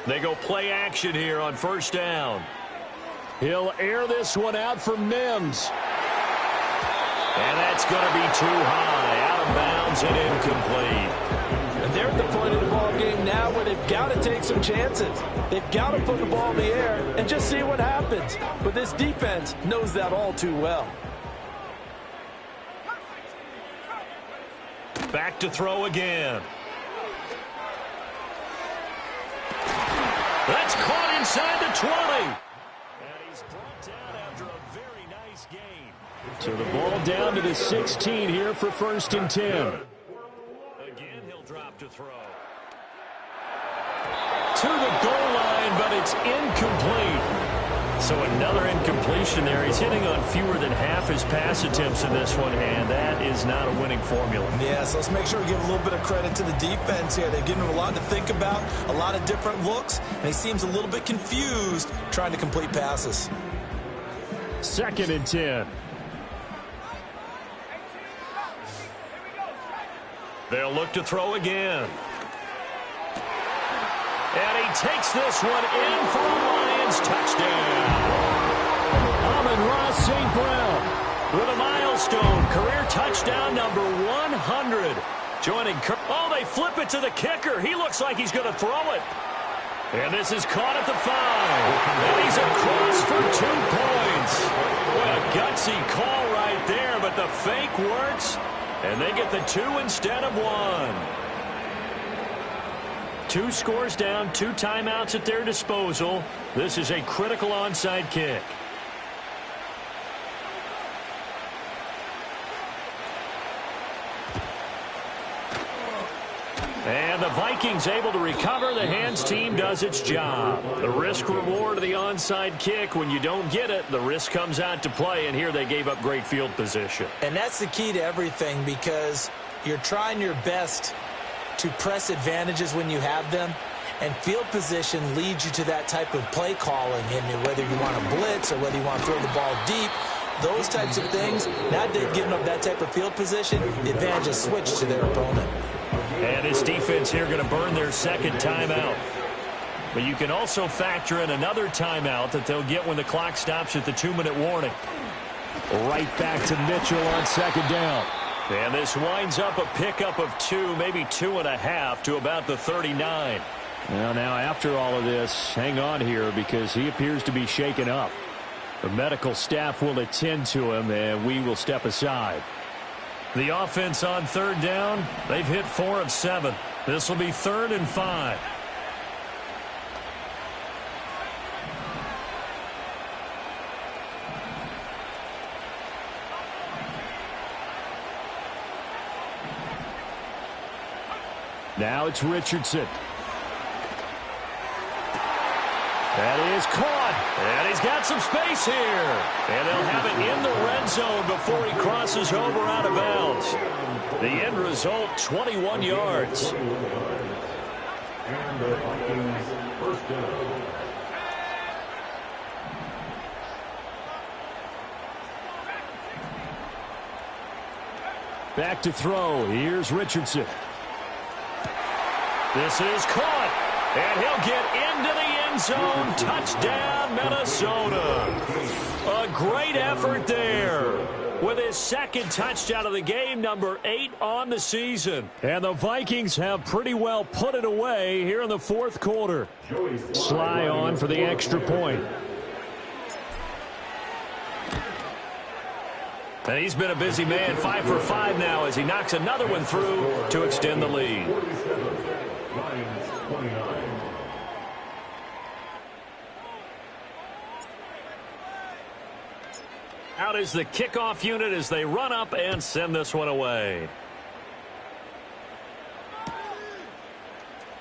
They go play action here on 1st down. He'll air this one out for Mims. And that's going to be too high, out of bounds and incomplete. And they're at the point of the ball game now where they've got to take some chances. They've got to put the ball in the air and just see what happens. But this defense knows that all too well. Back to throw again. That's caught inside the 20. And he's brought down after a very nice gain. So the ball down to the 16 here for 1st and 10. Again, he'll drop to throw. To the goal line, but it's incomplete. So another incompletion there. He's hitting on fewer than half his pass attempts in this one, and that is not a winning formula. Yeah, so let's make sure we give a little bit of credit to the defense here. They've given him a lot to think about, a lot of different looks, and he seems a little bit confused trying to complete passes. 2nd and 10. They'll look to throw again. And he takes this one in for a Lions touchdown. Amon-Ra St. Brown with a milestone career touchdown number 100. Joining Kirk. Oh, they flip it to the kicker. He looks like he's going to throw it. And this is caught at the 5. And he's across for 2 points. What a gutsy call right there, but the fake works. And they get the 2 instead of 1. 2 scores down, 2 timeouts at their disposal. This is a critical onside kick. And the Vikings able to recover. The hands team does its job. The risk reward of the onside kick. When you don't get it, the risk comes out to play. And here they gave up great field position. And that's the key to everything, because you're trying your best to press advantages when you have them. And field position leads you to that type of play calling. And whether you want to blitz or whether you want to throw the ball deep, those types of things, now they've given up that type of field position, the advantage is switched to their opponent. And this defense here going to burn their 2nd timeout. But you can also factor in another timeout that they'll get when the clock stops at the 2-minute warning. Right back to Mitchell on second down. And this winds up a pickup of 2, maybe 2.5 to about the 39. Well, now after all of this, hang on here because he appears to be shaken up. The medical staff will attend to him, and we will step aside. The offense on third down, they've hit 4 of 7. This will be 3rd and 5. Now it's Richardson. That is caught. And he's got some space here. And they'll have it in the red zone before he crosses over out of bounds. The end result, 21 yards. And the Vikings first down. Back to throw. Here's Richardson. This is caught. And he'll get into the end zone. Touchdown, Minnesota. A great effort there. With his second touchdown of the game, number 8 on the season. And the Vikings have pretty well put it away here in the fourth quarter. Sly on for the extra point. And he's been a busy man, 5 for 5 now as he knocks another one through to extend the lead. Lions 29. Out is the kickoff unit as they run up and send this one away.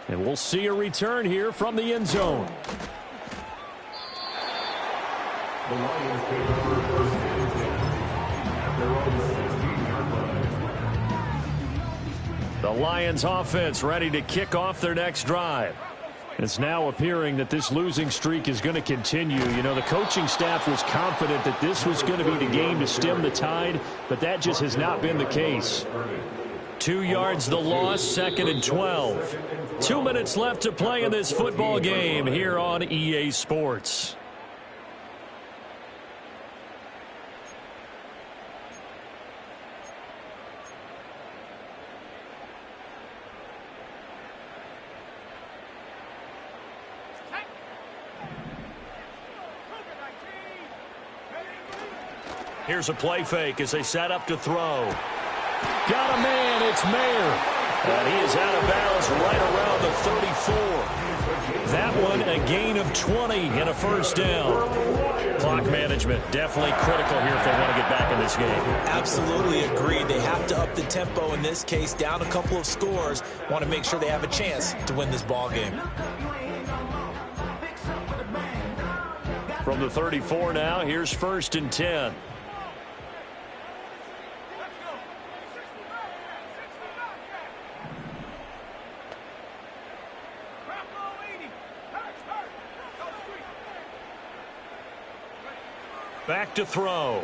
And we'll see a return here from the end zone. The Lions take over first and 10 at their own 16-yard line. The Lions offense ready to kick off their next drive. It's now appearing that this losing streak is going to continue. You know, the coaching staff was confident that this was going to be the game to stem the tide, but that just has not been the case. 2 yards the loss, 2nd and 12. 2 minutes left to play in this football game here on EA Sports. Here's a play fake as they set up to throw. Got a man, it's Mayer. And he is out of bounds right around the 34. That one a gain of 20 and a first down. Clock management definitely critical here if they want to get back in this game. Absolutely agreed. They have to up the tempo in this case, down a couple of scores. Want to make sure they have a chance to win this ball game. From the 34 now, here's 1st and 10. Back to throw.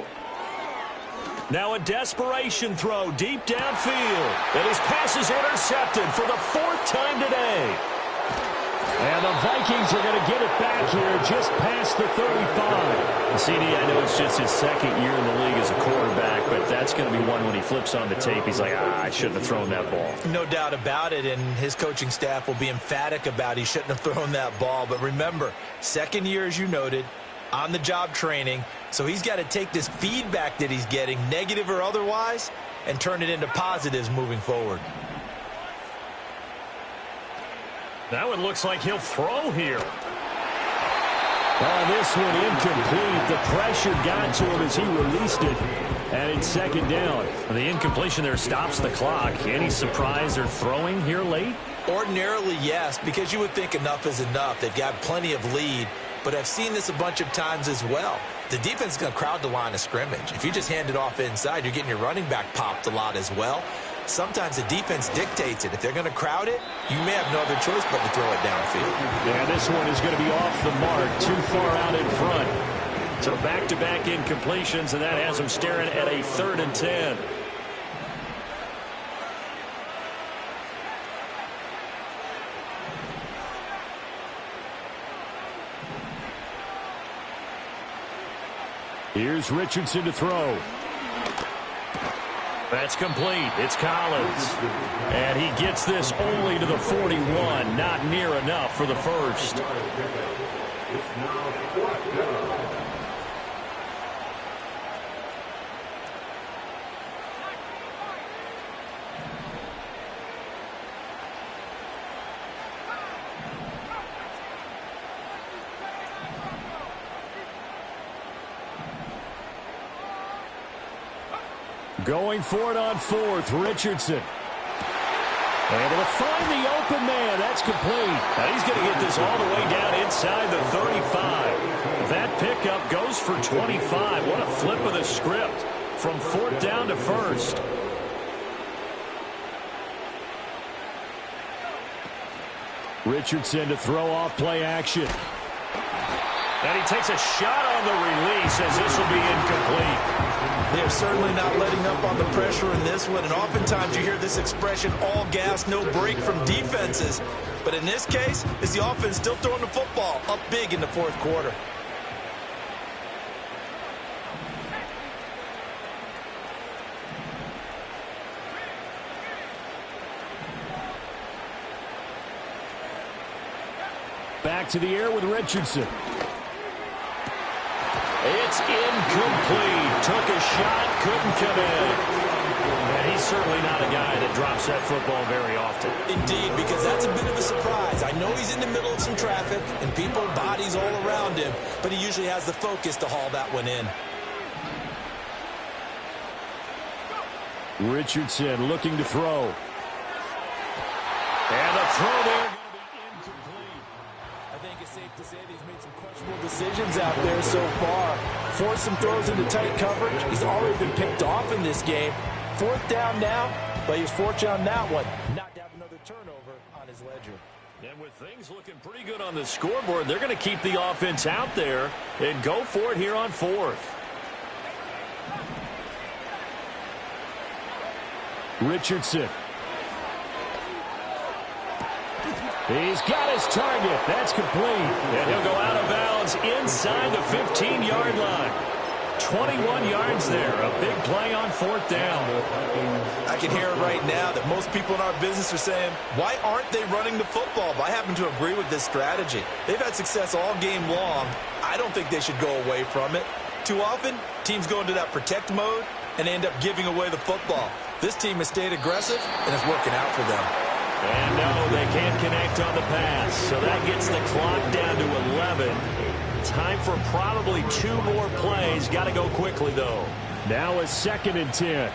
Now a desperation throw deep downfield. And his pass is intercepted for the 4th time today. And the Vikings are going to get it back here just past the 35. CD, I know it's just his 2nd year in the league as a quarterback, but that's going to be one when he flips on the tape. He's like, I shouldn't have thrown that ball. No doubt about it, and his coaching staff will be emphatic about he shouldn't have thrown that ball. But remember, 2nd year, as you noted, on-the-job training. So he's got to take this feedback that he's getting, negative or otherwise, and turn it into positives moving forward. That one looks like he'll throw here. Oh, this one incomplete. The pressure got to him as he released it. And it's 2nd down. The incompletion there stops the clock. Any surprise they're throwing here late? Ordinarily, yes, because you would think enough is enough. They've got plenty of lead. But I've seen this a bunch of times as well. The defense is going to crowd the line of scrimmage. If you just hand it off inside, you're getting your running back popped a lot as well. Sometimes the defense dictates it. If they're going to crowd it, you may have no other choice but to throw it downfield. Yeah, this one is going to be off the mark, too far out in front. So back-to-back incompletions, and that has them staring at a 3rd and 10. Here's Richardson to throw. That's complete. It's Collins. And he gets this only to the 41. Not near enough for the first. It's now 4th down. Going for it on 4th, Richardson. Able to find the open man. That's complete. Now he's going to get this all the way down inside the 35. That pickup goes for 25. What a flip of the script from 4th down to 1st. Richardson to throw off play action. And he takes a shot on the release as this will be incomplete. They're certainly not letting up on the pressure in this one, and oftentimes you hear this expression, all gas, no break from defenses. But in this case, it's the offense still throwing the football up big in the 4th quarter. Back to the air with Richardson. It's incomplete. Took a shot, couldn't come in. And he's certainly not a guy that drops that football very often. Indeed, because that's a bit of a surprise. I know he's in the middle of some traffic and people, bodies all around him, but he usually has the focus to haul that one in. Richardson looking to throw. And the throw there. I think it's safe to say that he's made some questionable decisions out there so far. Forced some throws into tight coverage. He's already been picked off in this game. 4th down now, but he's fortunate on that one. Not to have another turnover on his ledger. And with things looking pretty good on the scoreboard, they're going to keep the offense out there and go for it here on 4th. Richardson. He's got his target. That's complete. And he'll go out of bounds inside the 15-yard line. 21 yards there. A big play on 4th down. I can hear it right now that most people in our business are saying, why aren't they running the football? But I happen to agree with this strategy. They've had success all game long. I don't think they should go away from it. Too often, teams go into that protect mode and end up giving away the football. This team has stayed aggressive, and it's working out for them. And no, they can't connect on the pass. So that gets the clock down to 11. Time for probably 2 more plays. Got to go quickly, though. Now a 2nd and 10.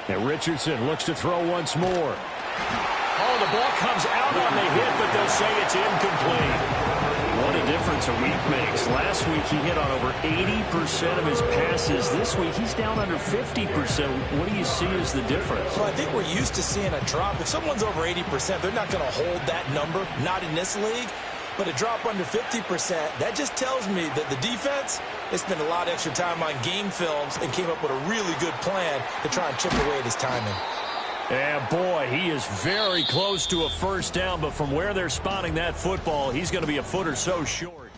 And Richardson looks to throw once more. Oh, the ball comes out on the hit, but they'll say it's incomplete. What a difference a week makes. Last week he hit on over 80% of his passes. This week he's down under 50%. What do you see as the difference? Well, I think we're used to seeing a drop. If someone's over 80%, they're not going to hold that number, not in this league. But a drop under 50%, that just tells me that the defense, they spent a lot of extra time on game films and came up with a really good plan to try and chip away at his timing. And boy, he is very close to a 1st down, but from where they're spotting that football, he's going to be a foot or so short.